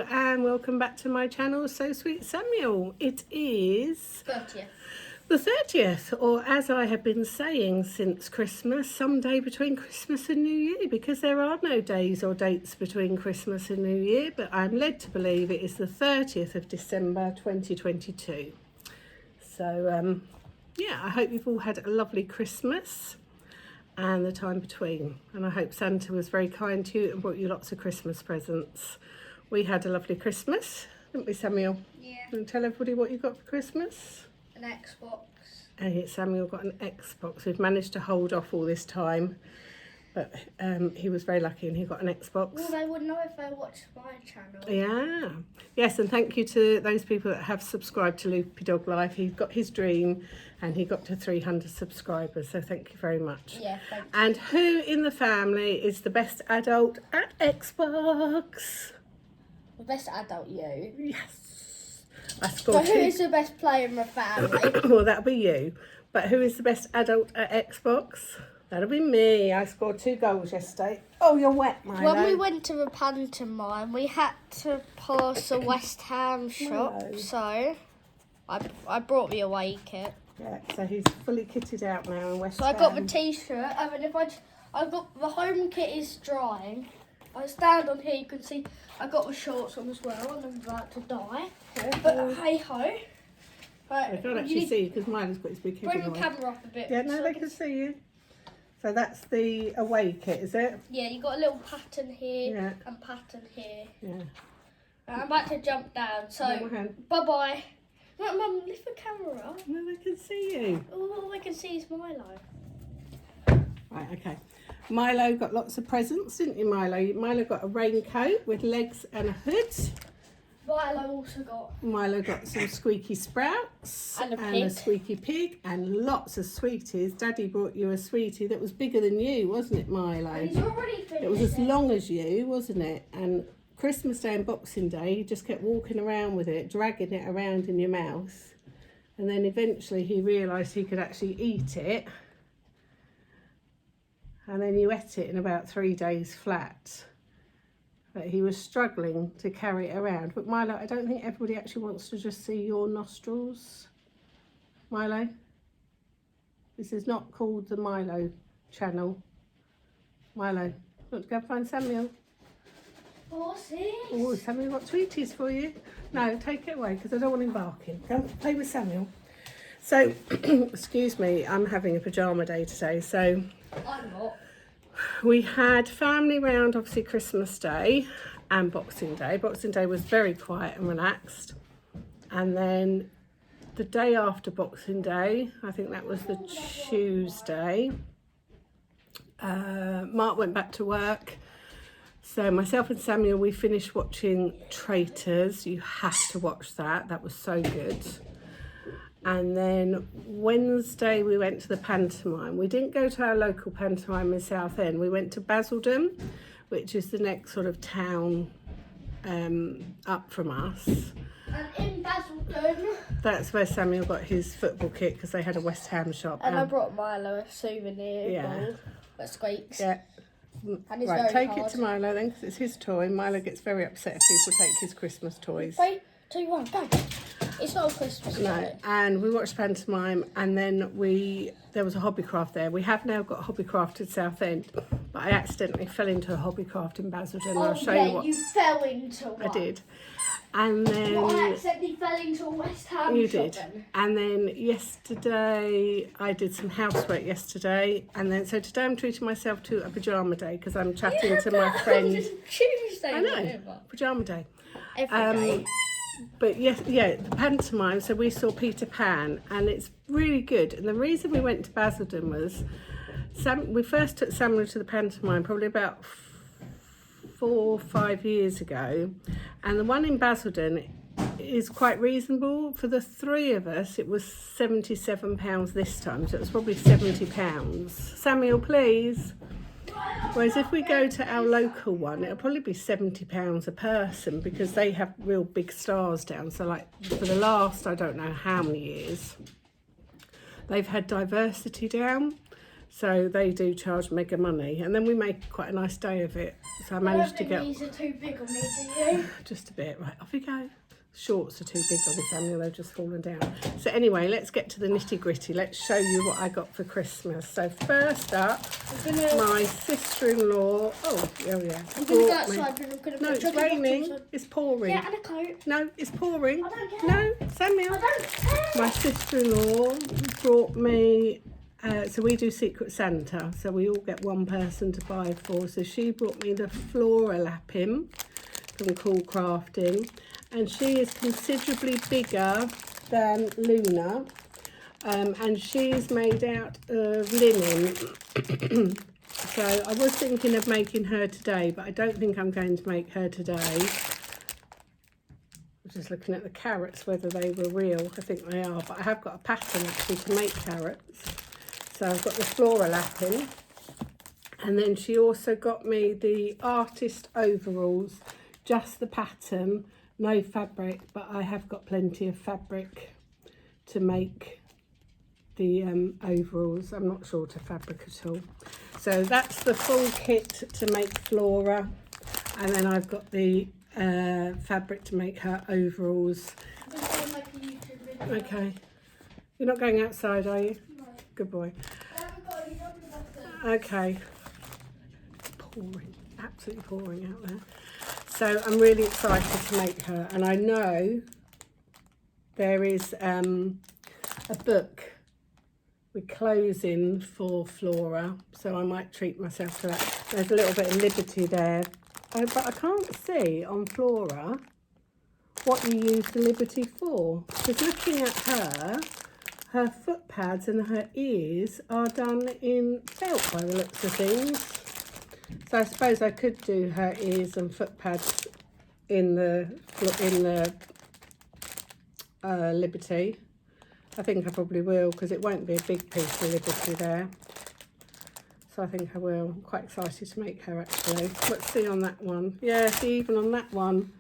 and welcome back to my channel, So Sweet Samuel. It is 30th. the 30th, or as I have been saying since Christmas, some day between Christmas and New Year, because there are no days or dates between Christmas and New Year, but I'm led to believe it is the 30th of December 2022. So, yeah, I hope you've all had a lovely Christmas and the time between, and I hope Santa was very kind to you and brought you lots of Christmas presents. We had a lovely Christmas, didn't we, Samuel? Yeah. And tell everybody what you got for Christmas. An Xbox. And Samuel got an Xbox. We've managed to hold off all this time, but he was very lucky and he got an Xbox. Well, they would know if they watched my channel. Yeah. Yes, and thank you to those people that have subscribed to Loopy Dog Life. He got his dream and he got to 300 subscribers, so thank you very much. Yeah, thank you. And who in the family is the best adult at Xbox? The best adult, you. Yes. I So scored who two. is the best player in the family? Well, that'll be you. But who is the best adult at Xbox? That'll be me. I scored 2 goals yesterday. Oh, you're wet, Milo. When we went to the pantomime, we had to pass a West Ham shop, Milo. so I brought the away kit. Yeah, so he's fully kitted out now in West So I got the Ham. t-shirt, and then I got the home kit is drying. I stand on here, you can see I got the shorts on as well, and I'm about to die. But hey ho. I Right, can't actually see you because Milo's got his big head bring in the the way. camera up a bit. Yeah, no, so they I can see you. So that's the away kit, is it? Yeah, you got a little pattern here Yeah. and pattern here. Yeah. I'm about to jump down, so No, hang on. bye-bye. Mum, lift the camera up. No, they can see you. All I can see is Milo. Right, okay. Milo got lots of presents, didn't you, Milo? Milo got a raincoat with legs and a hood. Milo also got... Milo got some squeaky sprouts And a pig. squeaky pig and lots of sweeties. Daddy brought you a sweetie that was bigger than you, wasn't it, Milo? He's already finished. It was as long as you, wasn't it? And Christmas Day and Boxing Day, you just kept walking around with it, dragging it around in your mouth. And then eventually he realised he could actually eat it. And then you ate it in about 3 days flat. But he was struggling to carry it around. But Milo, I don't think everybody actually wants to just see your nostrils. Milo, this is not called the Milo channel. Milo, you want to go find Samuel? Horses. Oh, Samuel got sweeties for you. No, take it away because I don't want him barking. Go play with Samuel. So, excuse me, I'm having a pyjama day today. So I'm not. we had family round, obviously Christmas Day and Boxing Day. Boxing Day was very quiet and relaxed. And then the day after Boxing Day, I think that was the Tuesday, Mark went back to work. So myself and Samuel, we finished watching Traitors. You have to watch that. That was so good. And then Wednesday we went to the pantomime. We didn't go to our local pantomime in Southend. We went to Basildon, which is the next sort of town up from us. And in Basildon. That's where Samuel got his football kit because they had a West Ham shop. And I brought Milo a souvenir Yeah. ball that squeaks. Yeah. And it's Right, very take hard. it to Milo then because it's his toy. Milo gets very upset if people take his Christmas toys. 3, 2, 1, go. It's not a Christmas No, toy. and we watched pantomime, and then there was a hobbycraft there. We have now got a hobbycraft at Southend, but I accidentally fell into a hobbycraft in Basildon. Oh, I'll show yeah, you what you fell into one. I did. And then Well, I accidentally fell into a West Ham you shop did. then. And then yesterday I did some housework yesterday, and then so today I'm treating myself to a pyjama day because I'm chatting to my friend. Tuesday, I know, whatever. pyjama day. Every day. But yes, yeah, the pantomime. So we saw Peter Pan, and it's really good. And the reason we went to Basildon was, we first took Samuel to the pantomime probably about 4 or 5 years ago, and the one in Basildon is quite reasonable for the 3 of us. It was £77 this time, so it was probably £70. Samuel, please. Whereas if we go to our local one, it'll probably be £70 a person because they have real big stars down. So like for the last, I don't know how many years, they've had diversity down. So they do charge mega money, and then we make quite a nice day of it. So I managed to get these are too big on me, do you? just a bit. Right, off we go. Shorts are too big on this, Samuel, they've just fallen down. So anyway, let's get to the nitty gritty. Let's show you what I got for Christmas. So first up, my sister-in-law, I'm going to go outside, but I'm going to no, it's raining, it's pouring. Yeah, and a coat. No, it's pouring. I don't care. No, Samuel. I don't care. My sister-in-law brought me, so we do Secret Santa, so we all get one person to buy for. So she brought me the Flora Lapping from Crafty, and she is considerably bigger than Luna, and she's made out of linen. So I was thinking of making her today, but I don't think I'm going to make her today. I'm just looking at the carrots, whether they were real. I think they are, but I have got a pattern actually to make carrots. So I've got the Flora Lapping, and then she also got me the artist overalls, just the pattern, no fabric, but I have got plenty of fabric to make the overalls. I'm not short of fabric at all. So that's the full kit to make Flora, and then I've got the fabric to make her overalls. I'm going to make a YouTube video. Okay. You're not going outside, are you? No. Good boy. I haven't got any other buttons. Okay. It's pouring, absolutely pouring out there. So I'm really excited to make her, and I know there is a book with clothing for Flora, so I might treat myself to that. There's a little bit of liberty there, but I can't see on Flora what you use the liberty for. Because looking at her foot pads and her ears are done in felt by the looks of things. So I suppose I could do her ears and foot pads in the Liberty. I think I probably will, because it won't be a big piece of Liberty there. So I think I will. I'm quite excited to make her actually. Let's see on that one. Yeah, see, even on that one,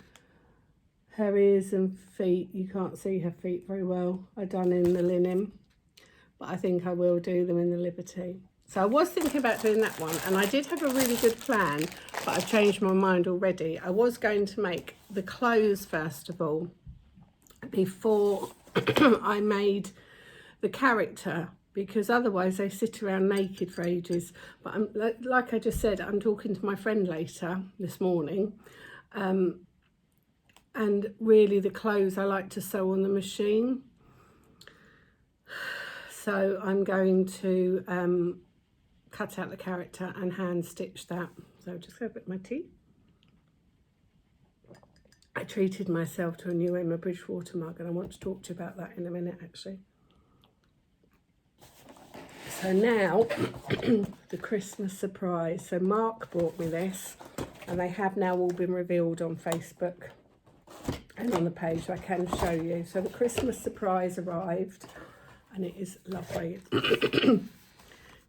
her ears and feet, you can't see her feet very well, are done in the linen. But I think I will do them in the Liberty. So I was thinking about doing that one, and I did have a really good plan, but I've changed my mind already. I was going to make the clothes first of all, before I made the character, because otherwise they sit around naked for ages. But I'm, like I just said, I'm talking to my friend later this morning, and really the clothes I like to sew on the machine. So I'm going to cut out the character and hand stitch that. So just go a bit of my tea. I treated myself to a new Emma Bridgewater mug, and I want to talk to you about that in a minute actually. So now the Christmas surprise. So Mark brought me this, and they have now all been revealed on Facebook and on the page, so I can show you. So the Christmas surprise arrived, and it is lovely.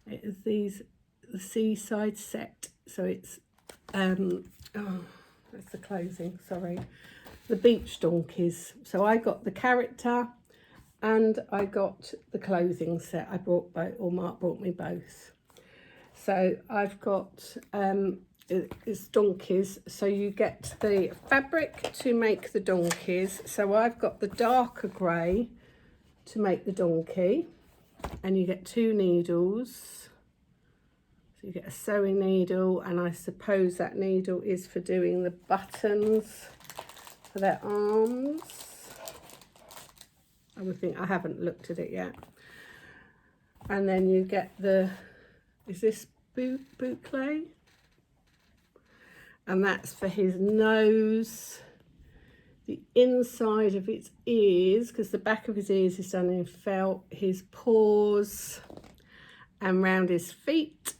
It is the seaside set. So it's that's the clothing, sorry. The beach donkeys. So I got the character and I got the clothing set. I brought both, or Mark brought me both. So I've got it's donkeys. So you get the fabric to make the donkeys. So I've got the darker grey to make the donkey, and you get 2 needles. So you get a sewing needle, and I suppose that needle is for doing the buttons for their arms. I would think, I haven't looked at it yet. And then you get the, is this boucle? And that's for his nose, the inside of its ears, because the back of his ears is done in felt, his paws, and round his feet.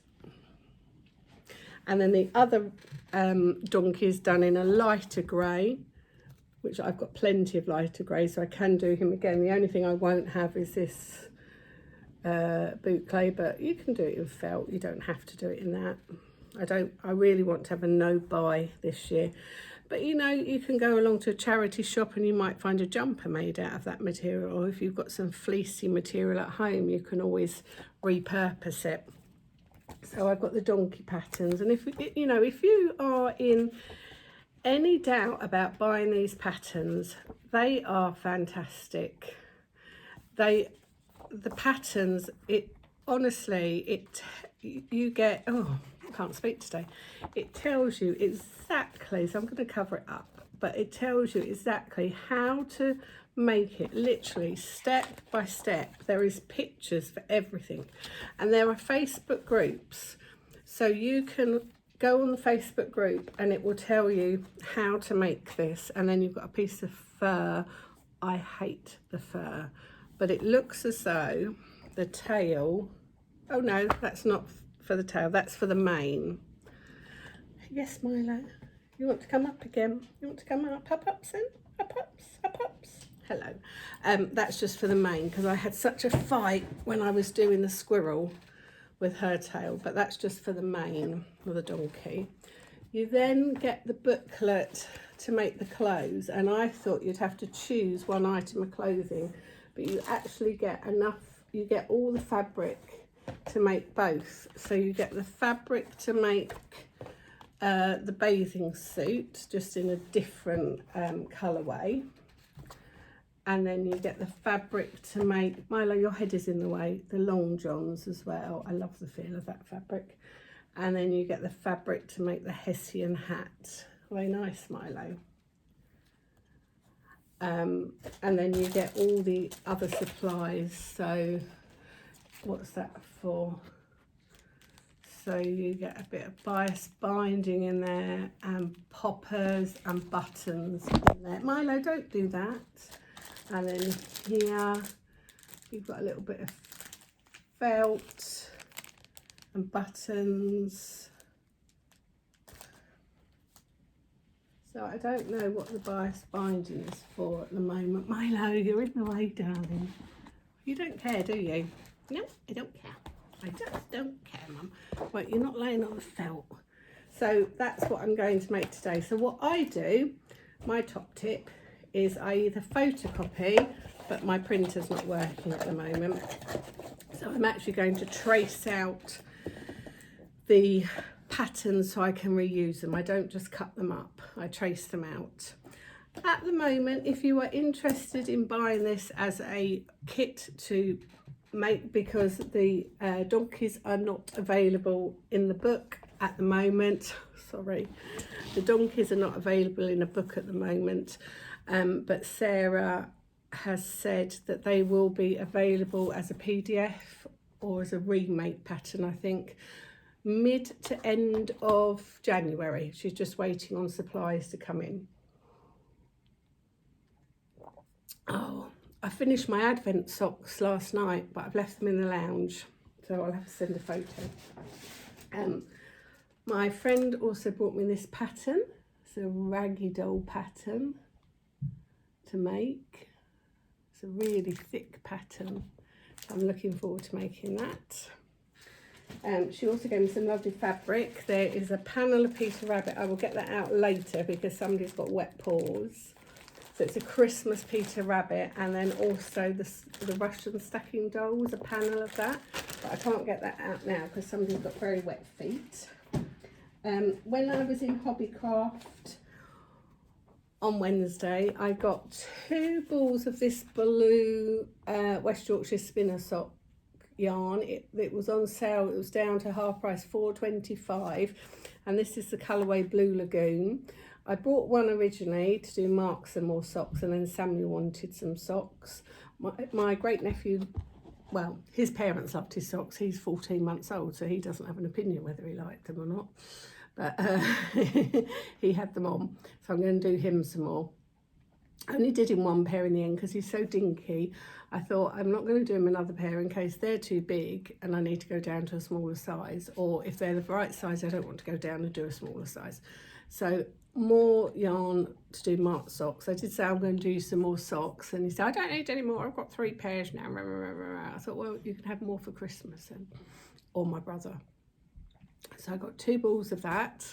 And then the other donkey is done in a lighter grey, which I've got plenty of lighter grey, so I can do him again. The only thing I won't have is this boucle, but you can do it in felt. You don't have to do it in that. I really want to have a no buy this year. But you know, you can go along to a charity shop and you might find a jumper made out of that material. Or if you've got some fleecy material at home, you can always repurpose it. So I've got the donkey patterns, and if you know, if you are in any doubt about buying these patterns, they are fantastic. The patterns, it honestly, you get, oh, I can't speak today. It tells you exactly, so I'm going to cover it up, but it tells you exactly how to make it, literally step by step. There is pictures for everything, and there are Facebook groups, so you can go on the Facebook group and it will tell you how to make this. And then you've got a piece of fur. I hate the fur, but it looks as though the tail, oh no, that's not for the tail, that's for the mane. Yes, Milo, you want to come up again? You want to come up? Up ups then? Up ups, up ups. Hello. That's just for the mane, because I had such a fight when I was doing the squirrel with her tail, but that's just for the mane of the donkey. You then get the booklet to make the clothes, and I thought you'd have to choose one item of clothing, but you actually get enough, you get all the fabric to make both. So you get the fabric to make the bathing suit, just in a different colourway. And then you get the fabric to make, Milo, your head is in the way, the long johns as well. I love the feel of that fabric. And then you get the fabric to make the Hessian hat. Very nice, Milo. And then you get all the other supplies. So what's that for? So you get a bit of bias binding in there, and poppers and buttons in there. Milo, don't do that. And then here you've got a little bit of felt and buttons. So I don't know what the bias binding is for at the moment. Milo, you're in the way, darling. You don't care, do you? No, I don't care. I just don't care, Mum. Right, you're not laying on the felt. So that's what I'm going to make today. So what I do, my top tip, is I either photocopy, but my printer's not working at the moment. So I'm actually going to trace out the patterns so I can reuse them. I don't just cut them up, I trace them out. At the moment, if you are interested in buying this as a kit to make, because the donkeys are not available in the book at the moment, sorry, the donkeys are not available in a book at the moment, but Sarah has said that they will be available as a PDF or as a remake pattern, I think, mid to end of January. She's just waiting on supplies to come in. Oh, I finished my Advent socks last night, but I've left them in the lounge, so I'll have to send a photo. My friend also brought me this pattern. It's a raggy doll pattern to make. It's a really thick pattern. I'm looking forward to making that. She also gave me some lovely fabric. There is a panel of Peter Rabbit. I will get that out later because somebody's got wet paws. So it's a Christmas Peter Rabbit, and then also the Russian stacking dolls, a panel of that. But I can't get that out now because somebody's got very wet feet. When I was in Hobbycraft on Wednesday, I got 2 balls of this blue West Yorkshire spinner sock yarn. It was on sale. It was down to half price, £4.25, and this is the colourway Blue Lagoon. I bought one originally to do Mark some more socks, and then Samuel wanted some socks. My great nephew, well, his parents loved his socks. He's 14 months old, so he doesn't have an opinion whether he liked them or not, but he had them on, so I'm going to do him some more. I only did him 1 pair in the end because he's so dinky. I thought I'm not going to do him another pair in case they're too big and I need to go down to a smaller size, or if they're the right size I don't want to go down and do a smaller size. So more yarn to do Mark socks. I did say I'm going to do some more socks, and he said I don't need any more, I've got 3 pairs now. I thought, well, you can have more for Christmas then, or my brother. So I got 2 balls of that.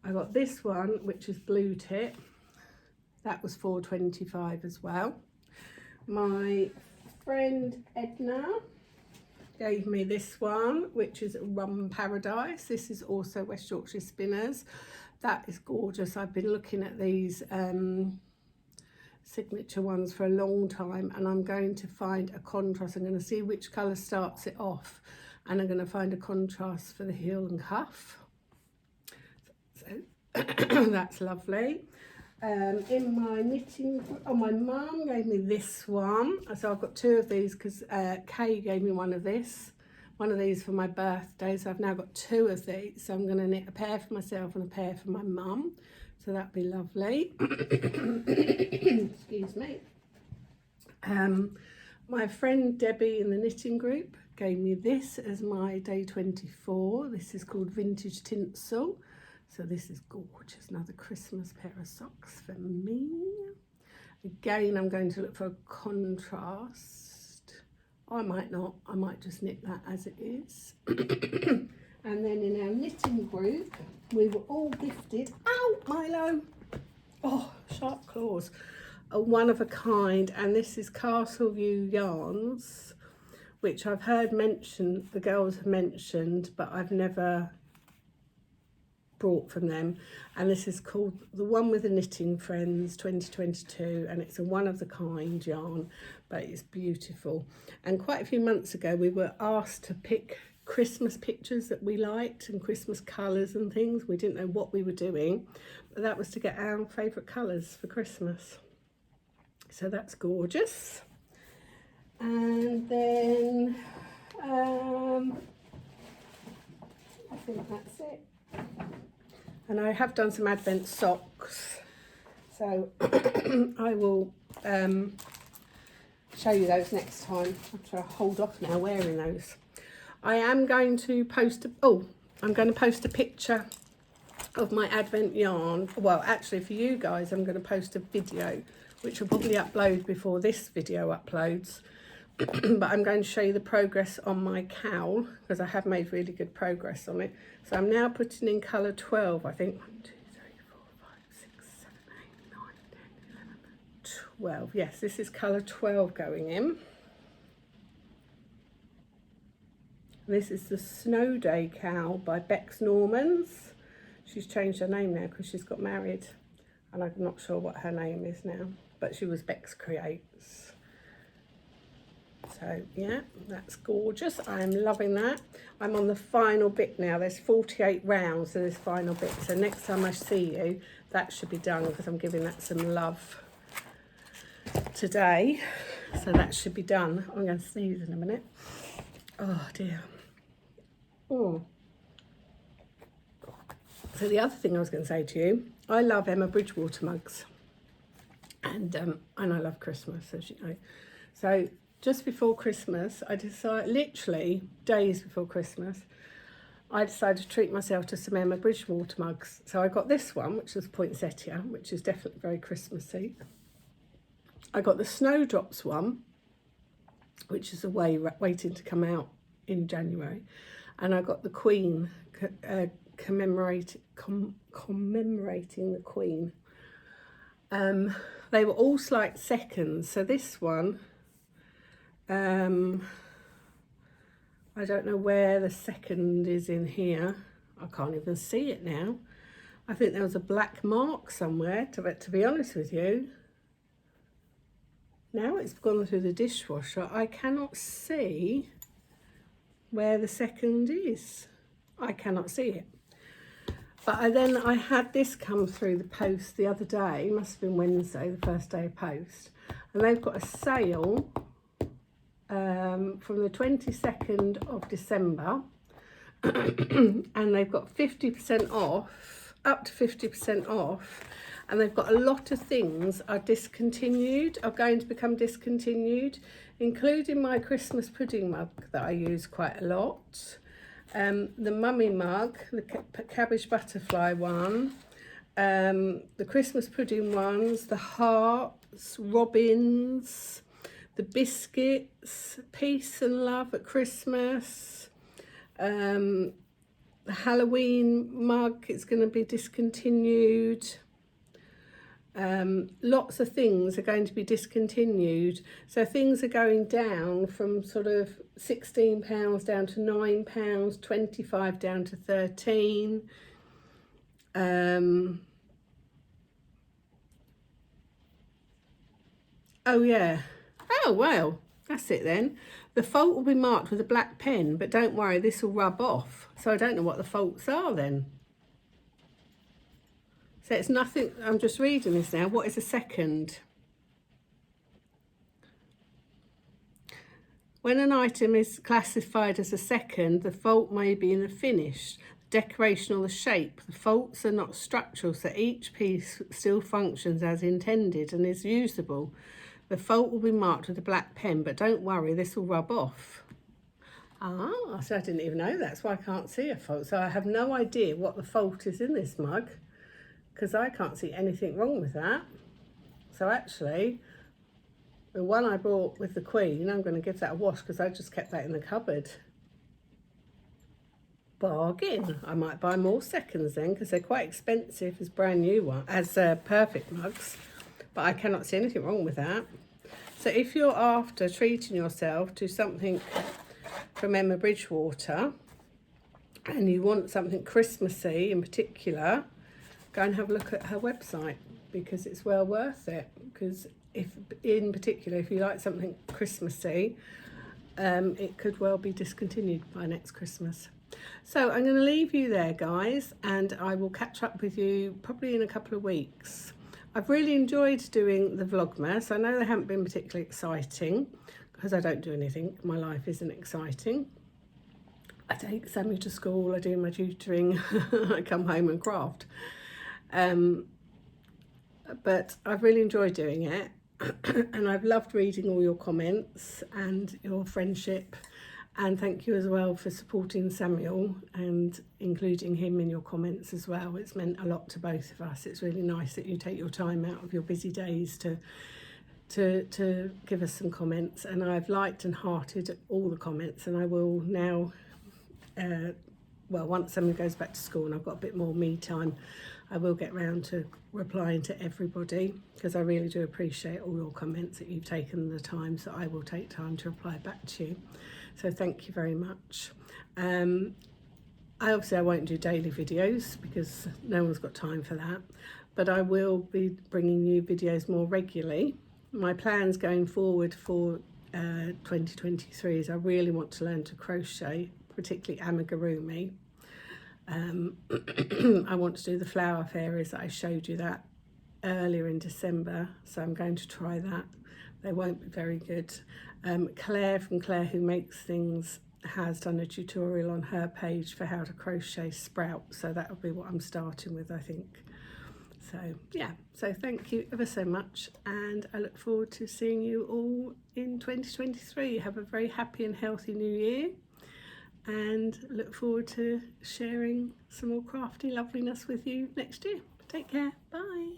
I got this one which is blue tip. That was £4.25 as well. My friend Edna gave me this one, which is Rum Paradise. This is also West Yorkshire Spinners. That is gorgeous. I've been looking at these signature ones for a long time, and I'm going to find a contrast. I'm going to see which colour starts it off, and I'm going to find a contrast for the heel and cuff. So that's lovely. In my knitting, my mum gave me this one, so I've got two of these because Kay gave me one of these for my birthday, so I've now got two of these. So I'm going to knit a pair for myself and a pair for my mum, so that'd be lovely. Excuse me. My friend Debbie in the knitting group gave me this as my day 24. This is called Vintage Tinsel. So this is gorgeous, another Christmas pair of socks for me. Again, I'm going to look for a contrast. I might not, I might just knit that as it is. And then in our knitting group, we were all gifted, ow, Milo, oh, sharp claws, a one of a kind, and this is Castle View Yarns, which I've heard mentioned, the girls have mentioned, but I've never brought from them, and this is called The One with the Knitting Friends 2022, and it's a one of the kind yarn, but it's beautiful. And quite a few months ago we were asked to pick Christmas pictures that we liked and Christmas colours and things. We didn't know what we were doing, but that was to get our favourite colours for Christmas, so that's gorgeous. And then I think that's it. And I have done some Advent socks, so I will show you those next time. I'll try to hold off now wearing those. I am going to post, I'm going to post a picture of my Advent yarn. Well, actually for you guys, I'm going to post a video, which will probably upload before this video uploads. But I'm going to show you the progress on my cowl, because I have made really good progress on it. So I'm now putting in colour 12, I think. 1, 2, 3, 4, 5, 6, 7, 8, 9, 10, 11, 12. Yes, this is colour 12 going in. This is the Snow Day cowl by Bex Normans. She's changed her name now because she's got married, and I'm not sure what her name is now, but she was Bex Creates. So yeah, that's gorgeous. I'm loving that. I'm on the final bit now. There's 48 rounds of this final bit. So next time I see you, that should be done, because I'm giving that some love today. So that should be done. I'm going to sneeze in a minute. Oh dear. Oh. So the other thing I was going to say to you, I love Emma Bridgewater mugs. And I love Christmas, as you know. So just before Christmas, I decided, literally days before Christmas, I decided to treat myself to some Emma Bridgewater mugs. So I got this one, which is poinsettia, which is definitely very Christmassy. I got the Snowdrops one, which is waiting to come out in January. And I got the Queen, commemorating the Queen. They were all slight seconds. So this one, I don't know where the second is in here. I can't even see it now. I think there was a black mark somewhere, to be honest with you. Now it's gone through the dishwasher. I cannot see where the second is. I cannot see it. But then I had this come through the post the other day. It must have been Wednesday, the first day of post. And they've got a sale from the 22nd of December. And they've got 50% off, up to 50% off. And they've got a lot of things are discontinued, are going to become discontinued, including my Christmas pudding mug that I use quite a lot. The mummy mug, the cabbage butterfly one, the Christmas pudding ones, the hearts, robins, the biscuits, peace and love at Christmas, the Halloween mug is going to be discontinued. lots of things are going to be discontinued. So things are going down from sort of £16 down to £9, 25 down to 13. Oh yeah. Oh well, that's it then. The fault will be marked with a black pen, but don't worry, this will rub off. So I don't know what the faults are then. So it's nothing, I'm just reading this now. What is a second? When an item is classified as a second, the fault may be in the finish, the decoration or the shape. The faults are not structural, so each piece still functions as intended and is usable. The fault will be marked with a black pen, but don't worry, this will rub off. Ah, so I didn't even know that's why I can't see a fault. So I have no idea what the fault is in this mug, because I can't see anything wrong with that. So actually, the one I bought with the Queen, I'm going to give that a wash because I just kept that in the cupboard. Bargain. I might buy more seconds then because they're quite expensive as brand new ones, as perfect mugs. But I cannot see anything wrong with that. So if you're after treating yourself to something from Emma Bridgewater and you want something Christmassy in particular, go and have a look at her website because it's well worth it. Because if in particular, if you like something Christmassy, it could well be discontinued by next Christmas. So I'm going to leave you there, guys, and I will catch up with you probably in a couple of weeks. I've really enjoyed doing the Vlogmas. I know they haven't been particularly exciting because I don't do anything. My life isn't exciting. I take Sammy to school, I do my tutoring, I come home and craft. But I've really enjoyed doing it and I've loved reading all your comments and your friendship, and thank you as well for supporting Samuel and including him in your comments as well. It's meant a lot to both of us. It's really nice that you take your time out of your busy days to give us some comments, and I've liked and hearted all the comments, and I will now well, once Samuel goes back to school and I've got a bit more me time, I will get round to replying to everybody because I really do appreciate all your comments that you've taken the time, so I will take time to reply back to you. So thank you very much. Obviously I won't do daily videos because no one's got time for that, but I will be bringing you videos more regularly. My plans going forward for 2023 is I really want to learn to crochet, particularly amigurumi. I want to do the flower fairies that I showed you that earlier in December, so I'm going to try that. They won't be very good. Claire from Claire Who Makes Things has done a tutorial on her page for how to crochet sprouts, so that'll be what I'm starting with, I think. So yeah, so thank you ever so much, and I look forward to seeing you all in 2023. Have a very happy and healthy new year, and look forward to sharing some more crafty loveliness with you next year. Take care. Bye.